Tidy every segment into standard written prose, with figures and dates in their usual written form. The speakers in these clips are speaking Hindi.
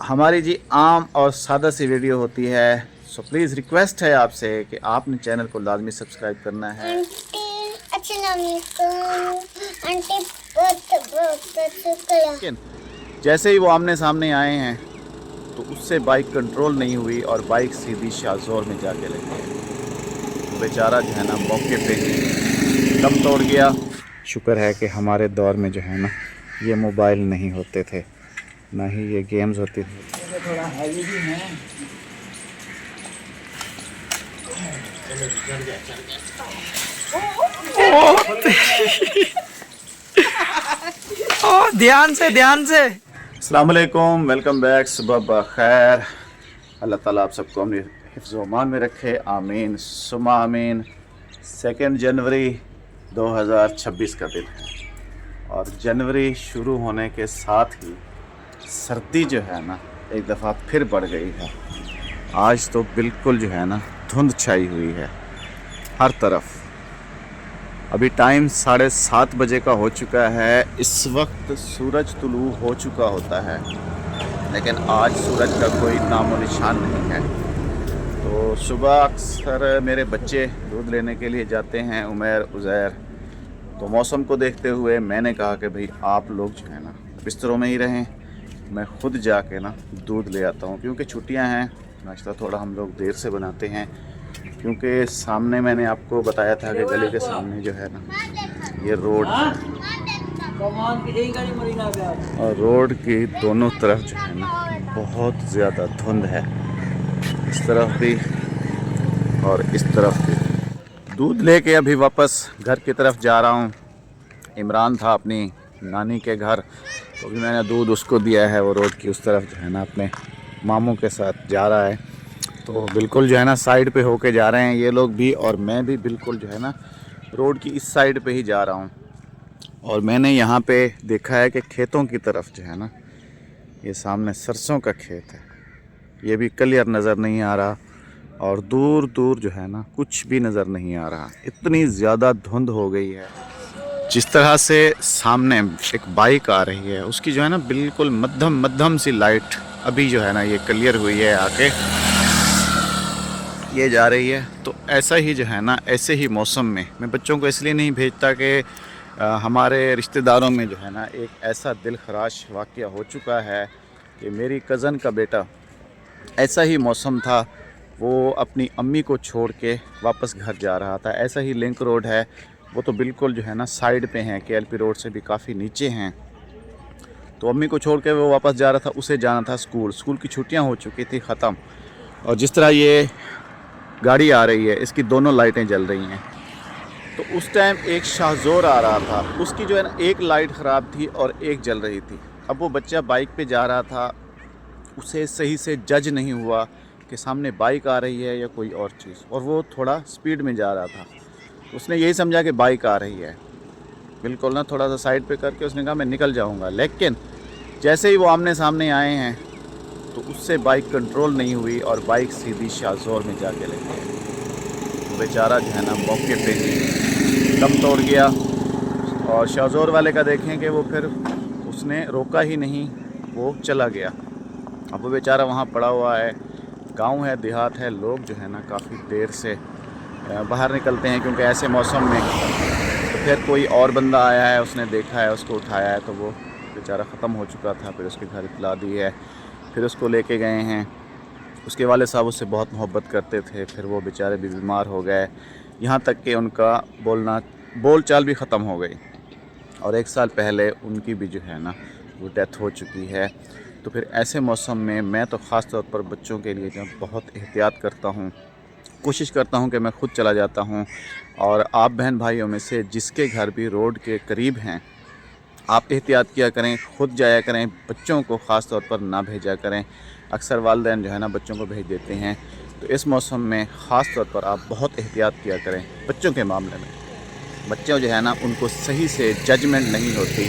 हमारी जी आम और सादा सी वीडियो होती है। सो प्लीज़ रिक्वेस्ट है आपसे कि आपने चैनल को लाजमी सब्सक्राइब करना है। आंटी अस्सलाम वालेकुम। आंटी बहुत शुक्रिया। लेकिन जैसे ही वो आमने सामने आए हैं तो उससे बाइक कंट्रोल नहीं हुई और बाइक सीधी शाहजोर में जाके लगी। तो बेचारा जो है ना मौके पे ही दम तोड़ गया। शुक्र है कि हमारे दौर में जो है ना ये मोबाइल नहीं होते थे, ना ही ये गेम्स होती थी। थोड़ा हैवी भी है। ध्यान से। अस्सलाम वालेकुम, वेलकम बैक। सुबह बखैर। अल्लाह ताला आप सबको अपने हिफ्ज़ व अमान में रखे, आमीन सुमा आमीन। 2 जनवरी 2026 का दिन है और जनवरी शुरू होने के साथ ही सर्दी जो है ना एक दफ़ा फिर बढ़ गई है। आज तो बिल्कुल जो है ना धुंध छाई हुई है हर तरफ। अभी टाइम 7:30 बजे का हो चुका है। इस वक्त सूरज तुलू हो चुका होता है, लेकिन आज सूरज का कोई नामो निशान नहीं है। तो सुबह अक्सर मेरे बच्चे दूध लेने के लिए जाते हैं, उमैर उज़ैर। तो मौसम को देखते हुए मैंने कहा कि भाई आप लोग जो है ना बिस्तरों में ही रहें, मैं ख़ुद जाके ना दूध ले आता हूँ। क्योंकि छुट्टियाँ हैं, नाश्ता थोड़ा हम लोग देर से बनाते हैं। क्योंकि सामने मैंने आपको बताया था कि गली के सामने जो है ना ये रोड है और रोड की दोनों तरफ जो है ना बहुत ज़्यादा धुंध है, इस तरफ भी और इस तरफ भी। दूध लेके अभी वापस घर की तरफ जा रहा हूँ। इमरान था अपनी नानी के घर, तो भी मैंने दूध उसको दिया है। वो रोड की उस तरफ जो है ना अपने मामू के साथ जा रहा है। तो बिल्कुल जो है ना साइड पे होके जा रहे हैं ये लोग भी, और मैं भी बिल्कुल जो है ना रोड की इस साइड पे ही जा रहा हूँ। और मैंने यहाँ पे देखा है कि खेतों की तरफ जो है ना ये सामने सरसों का खेत है, ये भी क्लियर नज़र नहीं आ रहा और दूर दूर जो है ना कुछ भी नज़र नहीं आ रहा। इतनी ज़्यादा धुंध हो गई है। जिस तरह से सामने एक बाइक आ रही है उसकी जो है ना बिल्कुल मध्यम सी लाइट अभी जो है ना ये क्लियर हुई है, आके ये जा रही है। तो ऐसा ही जो है ना ऐसे ही मौसम में मैं बच्चों को इसलिए नहीं भेजता कि हमारे रिश्तेदारों में जो है ना एक ऐसा दिल खराश वाक़या हो चुका है कि मेरी कज़न का बेटा ऐसा ही मौसम था, वो अपनी अम्मी को छोड़ के वापस घर जा रहा था। ऐसा ही लिंक रोड है, वो तो बिल्कुल जो है ना साइड पे हैं, KLP रोड से भी काफ़ी नीचे हैं। तो अम्मी को छोड़ के वो वापस जा रहा था, उसे जाना था स्कूल की छुट्टियां हो चुकी थी ख़त्म। और जिस तरह ये गाड़ी आ रही है इसकी दोनों लाइटें जल रही हैं। तो उस टाइम एक शाहजोर आ रहा था, उसकी जो है ना एक लाइट ख़राब थी और एक जल रही थी। अब वो बच्चा बाइक पे जा रहा था, उसे सही से जज नहीं हुआ कि सामने बाइक आ रही है या कोई और चीज़, और वो थोड़ा स्पीड में जा रहा था। उसने यही समझा कि बाइक आ रही है, बिल्कुल ना थोड़ा सा साइड पे करके उसने कहा मैं निकल जाऊंगा। लेकिन जैसे ही वो आमने सामने आए हैं तो उससे बाइक कंट्रोल नहीं हुई और बाइक सीधी शाहजोर में जाके लगी। तो बेचारा जो है ना मौके पे ही दम तोड़ गया। और शाहजोर वाले का देखें कि वो फिर उसने रोका ही नहीं, वो चला गया। अब वो बेचारा वहाँ पड़ा हुआ है। गांव है, देहात है, लोग जो है ना काफ़ी देर से बाहर निकलते हैं क्योंकि ऐसे मौसम में। तो फिर कोई और बंदा आया है, उसने देखा है, उसको उठाया है, तो वो बेचारा ख़त्म हो चुका था। फिर उसके घर इतला दी है, फिर उसको लेके गए हैं। उसके वाले साहब उससे बहुत मोहब्बत करते थे, फिर वो बेचारे भी बीमार हो गए, यहाँ तक कि उनका बोल चाल भी ख़त्म हो गई। और 1 साल पहले उनकी भी जो है ना वो डेथ हो चुकी है। तो फिर ऐसे मौसम में मैं तो ख़ास तौर पर बच्चों के लिए जो बहुत एहतियात करता हूँ, कोशिश करता हूँ कि मैं ख़ुद चला जाता हूँ। और आप बहन भाइयों में से जिसके घर भी रोड के करीब हैं, आप एहतियात किया करें, ख़ुद जाया करें, बच्चों को ख़ास तौर पर ना भेजा करें। अक्सर वालिदैन जो है ना बच्चों को भेज देते हैं। तो इस मौसम में ख़ास तौर पर आप बहुत एहतियात किया करें बच्चों के मामले में। बच्चे जो है ना उनको सही से जजमेंट नहीं होती,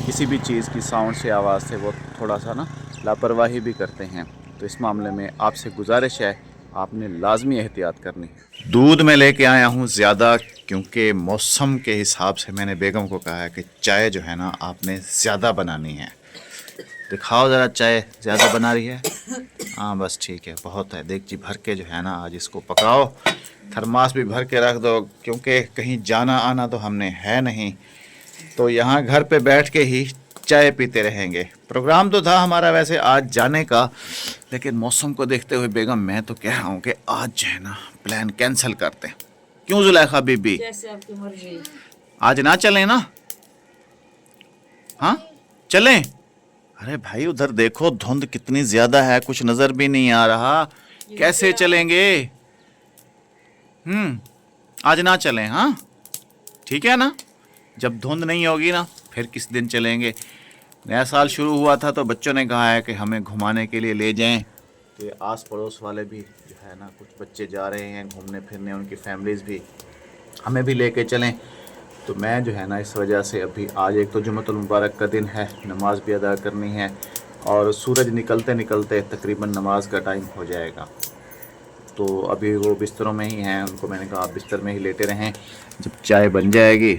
किसी भी चीज़ की साउंड से, आवाज़ से वो थोड़ा सा ना लापरवाही भी करते हैं। तो इस मामले में आपसे गुजारिश है, आपने लाजमी एहतियात करनी है। दूध में लेके आया हूँ ज़्यादा, क्योंकि मौसम के हिसाब से मैंने बेगम को कहा है कि चाय जो है ना आपने ज़्यादा बनानी है। दिखाओ ज़रा, चाय ज़्यादा बना रही है? हाँ बस ठीक है, बहुत है। देख जी भर के जो है ना आज इसको पकाओ, थर्मास भी भर के रख दो, क्योंकि कहीं जाना आना तो हमने है नहीं, तो यहाँ घर पे बैठ के ही चाय पीते रहेंगे। प्रोग्राम तो था हमारा वैसे आज जाने का, लेकिन मौसम को देखते हुए बेगम मैं तो कह रहा हूँ कि आज जो है ना प्लान कैंसिल करते हैं। क्यों जुलेखा बीबी, जैसे आपकी मर्जी। आज ना चलें ना? हाँ चलें। अरे भाई उधर देखो धुंध कितनी ज्यादा है, कुछ नजर भी नहीं आ रहा, कैसे चलेंगे? आज ना चलें? हाँ ठीक है ना, जब धुंध नहीं होगी ना फिर किस दिन चलेंगे। नया साल शुरू हुआ था तो बच्चों ने कहा है कि हमें घुमाने के लिए ले जाएं, तो ये आस पड़ोस वाले भी जो है ना कुछ बच्चे जा रहे हैं घूमने फिरने, उनकी फैमिलीज़ भी, हमें भी लेके चलें। तो मैं जो है ना इस वजह से अभी आज एक तो जुम्मतुल मुबारक का दिन है, नमाज भी अदा करनी है और सूरज निकलते निकलते तकरीबन नमाज का टाइम हो जाएगा। तो अभी वो बिस्तरों में ही हैं, उनको मैंने कहा आप बिस्तर में ही लेटे रहें, जब चाय बन जाएगी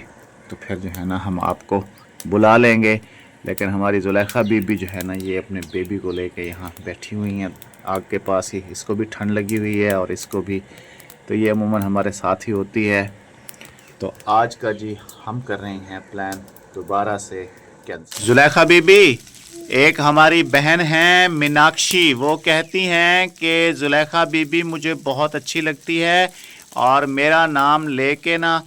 तो फिर जो है ना हम आपको बुला लेंगे। लेकिन हमारी जुलेखा बीबी जो है ना ये अपने बेबी को लेके यहाँ बैठी हुई हैं आग के पास ही, इसको भी ठंड लगी हुई है और इसको भी, तो ये अमूमन हमारे साथ ही होती है। तो आज का जी हम कर रहे हैं प्लान दोबारा से कैंसिल। जुलेखा बीबी, एक हमारी बहन है मीनाक्षी, वो कहती हैं कि जुलेखा बीबी मुझे बहुत अच्छी लगती है और मेरा नाम लेके ना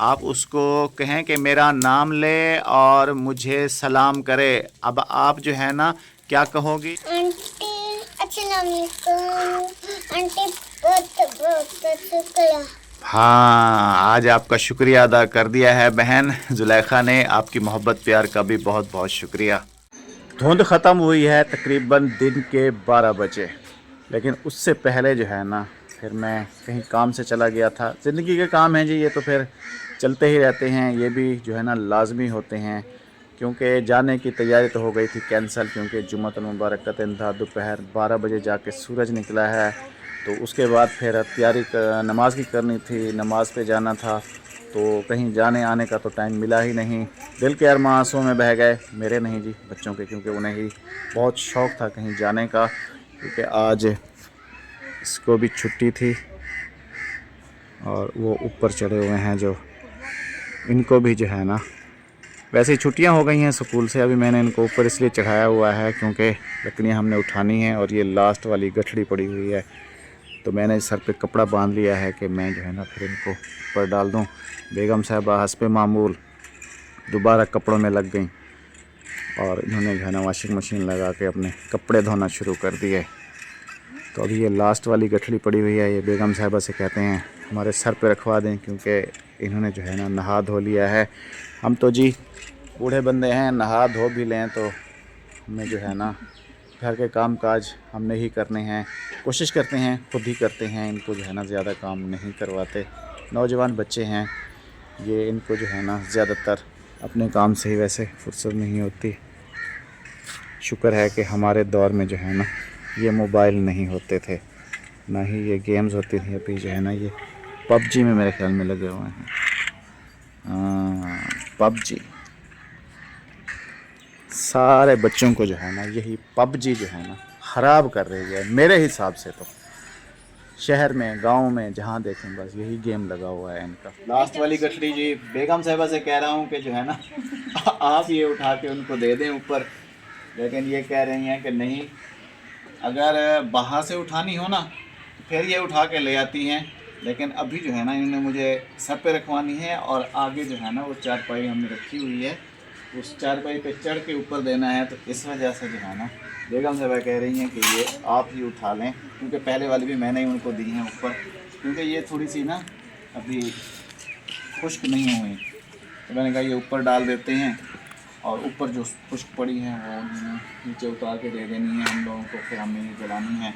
आप उसको कहें कि मेरा नाम ले और मुझे सलाम करे। अब आप जो है ना क्या कहोगी? आंटी अस्सलाम वालेकुम। आंटी बहुत बहुत शुक्रिया। हाँ आज आपका शुक्रिया अदा कर दिया है बहन जुलेखा ने, आपकी मोहब्बत प्यार का भी बहुत बहुत शुक्रिया। धुंध ख़त्म हुई है तकरीबन दिन के 12 बजे, लेकिन उससे पहले जो है ना फिर मैं कहीं काम से चला गया था। ज़िंदगी के काम हैं जी, ये तो फिर चलते ही रहते हैं, ये भी जो है ना लाजमी होते हैं। क्योंकि जाने की तैयारी तो हो गई थी कैंसिल, क्योंकि जुम्मतुल मुबारक का दिन था, दोपहर 12 बजे जाके सूरज निकला है, तो उसके बाद फिर तैयारी नमाज की करनी थी, नमाज पे जाना था, तो कहीं जाने आने का तो टाइम मिला ही नहीं। दिल के अरमां आंसुओं में बह गए, मेरे नहीं जी बच्चों के, क्योंकि उन्हें ही बहुत शौक़ था कहीं जाने का, क्योंकि आज इसको भी छुट्टी थी और वो ऊपर चढ़े हुए हैं जो, इनको भी जो है ना वैसे ही छुट्टियां हो गई हैं स्कूल से। अभी मैंने इनको ऊपर इसलिए चढ़ाया हुआ है क्योंकि लकड़ियां हमने उठानी हैं और ये लास्ट वाली गठड़ी पड़ी हुई है, तो मैंने सर पे कपड़ा बांध लिया है कि मैं जो है ना फिर इनको ऊपर डाल दूं। बेगम साहबा हस्बे मामूल दोबारा कपड़ों में लग गई और इन्होंने जो है ना वॉशिंग मशीन लगा के अपने कपड़े धोना शुरू कर दिए। तो अभी ये लास्ट वाली गठड़ी पड़ी हुई है, ये बेगम साहबा से कहते हैं हमारे सर पे रखवा दें, क्योंकि इन्होंने जो है ना नहा धो लिया है। हम तो जी बूढ़े बंदे हैं, नहा धो भी लें तो हमें जो है ना घर के काम काज हमने ही करने हैं, कोशिश करते हैं खुद ही करते हैं, इनको जो है ना ज़्यादा काम नहीं करवाते। नौजवान बच्चे हैं ये, इनको जो है ना ज़्यादातर अपने काम से ही वैसे फुर्सत नहीं होती। शुक्र है कि हमारे दौर में जो है ना ये मोबाइल नहीं होते थे, ना ही ये गेम्स होती थी। अभी जो है ना ये पबजी में मेरे ख्याल में लगे हुए हैं। पबजी सारे बच्चों को जो है ना यही पबजी जो है ना ख़राब कर रही है मेरे हिसाब से। तो शहर में गांव में जहां देखें बस यही गेम लगा हुआ है इनका। लास्ट वाली गठड़ी जी बेगम साहिबा से कह रहा हूं कि जो है ना आप ये उठा के उनको दे दें ऊपर, लेकिन ये कह रही हैं कि नहीं, अगर बाहर से उठानी हो ना तो फिर ये उठा के ले आती हैं, लेकिन अभी जो है ना इन्होंने मुझे सर पे रखवानी है और आगे जो है ना वो चारपाई हमने रखी हुई है, उस चारपाई पे चढ़ के ऊपर देना है। तो इस वजह से जो है ना बेगम साहबा कह रही हैं कि ये आप ही उठा लें, क्योंकि पहले वाली भी मैंने ही उनको दी हैं ऊपर, क्योंकि ये थोड़ी सी ना अभी खुश्क नहीं हुई। तो मैंने कहा ये ऊपर डाल देते हैं और ऊपर जो खुश्क पड़ी हैं वो नीचे उतार के दे देनी है हम लोगों को, फिर हमें ये जलानी है।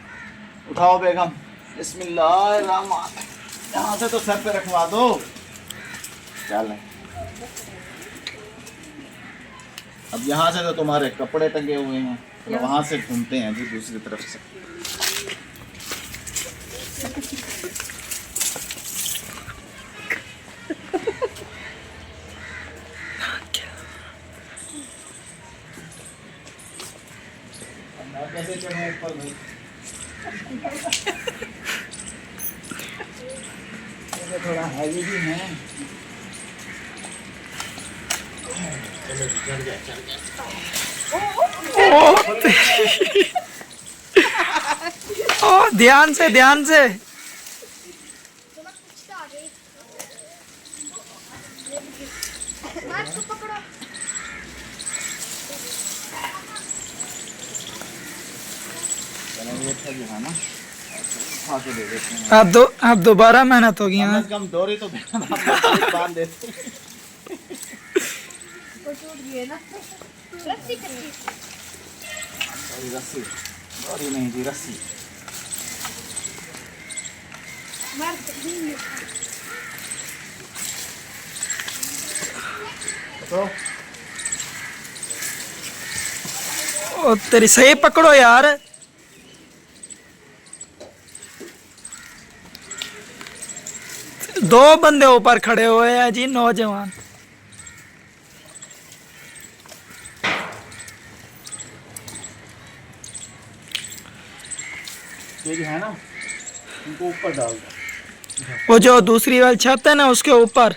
उठाओ बेगम, बिस्मिल्लाहिर्रहमान, यहाँ से तो सर पे रखवा दो। चलें, अब यहाँ से तो तुम्हारे कपड़े टंगे हुए हैं, तो वहाँ से घूमते हैं जी दूसरी तरफ से। थोड़ा हैवी भी है। ओ ध्यान से ध्यान से। ये था जो है ना, उठा के दे देते हैं। आप दोबारा मेहनत होगी। कम हाँ से कम डोरी तो बांध देते। रस्सी, डोरी नहीं जी, रस्सी। तो ओ तेरी सही पकड़ो यार। दो बंदे ऊपर खड़े हुए हैं जी, नौजवान। ये जो है ना, उनको ऊपर डाल दो। वो जो दूसरी वाली छत है ना, उसके ऊपर।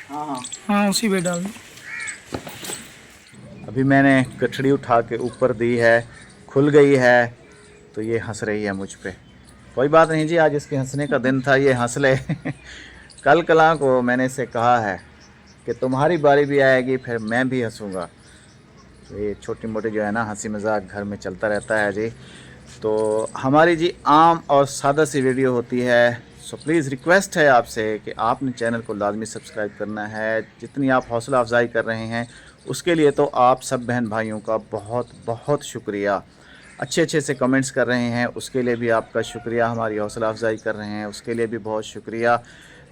हाँ हाँ। हाँ उसी पे डाल दो। अभी मैंने गठड़ी उठा के ऊपर दी है, खुल गई है, तो ये हंस रही है मुझ पे। कोई बात नहीं जी, आज इसके हंसने का दिन था, ये हंस ले। कल कला को मैंने इसे कहा है कि तुम्हारी बारी भी आएगी, फिर मैं भी हंसूँगा। तो ये छोटी मोटी जो है ना हंसी मजाक घर में चलता रहता है जी। तो हमारी जी आम और सादा सी वीडियो होती है। सो प्लीज़ रिक्वेस्ट है आपसे कि आपने चैनल को लाजमी सब्सक्राइब करना है। जितनी आप हौसला अफजाई कर रहे हैं उसके लिए तो आप सब बहन भाइयों का बहुत बहुत शुक्रिया। अच्छे अच्छे से कमेंट्स कर रहे हैं उसके लिए भी आपका शुक्रिया। हमारी हौसला अफजाई कर रहे हैं उसके लिए भी बहुत शुक्रिया।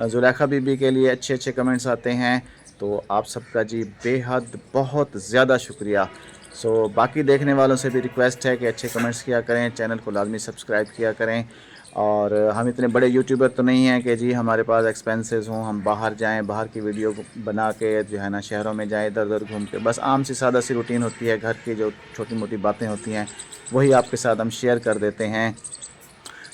जुलेखा बीबी के लिए अच्छे अच्छे कमेंट्स आते हैं, तो आप सबका जी बेहद बहुत ज़्यादा शुक्रिया। सो बाकी देखने वालों से भी रिक्वेस्ट है कि अच्छे कमेंट्स किया करें, चैनल को लाजमी सब्सक्राइब किया करें। और हम इतने बड़े यूट्यूबर तो नहीं हैं कि जी हमारे पास एक्सपेंसेस हों, हम बाहर जाएं, बाहर की वीडियो बना के जो है ना शहरों में जाएं, इधर उधर घूम के। बस आम सी सादा सी रूटीन होती है, घर की जो छोटी मोटी बातें होती हैं वही आपके साथ हम शेयर कर देते हैं।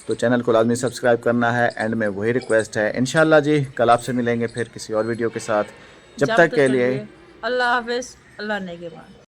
तो चैनल को लाजमी सब्सक्राइब करना है, एंड में वही रिक्वेस्ट है। इंशाल्लाह जी कल आपसे मिलेंगे फिर किसी और वीडियो के साथ। जब तक के लिए अल्लाह हाफिज़, अल्लाह ने के बाद।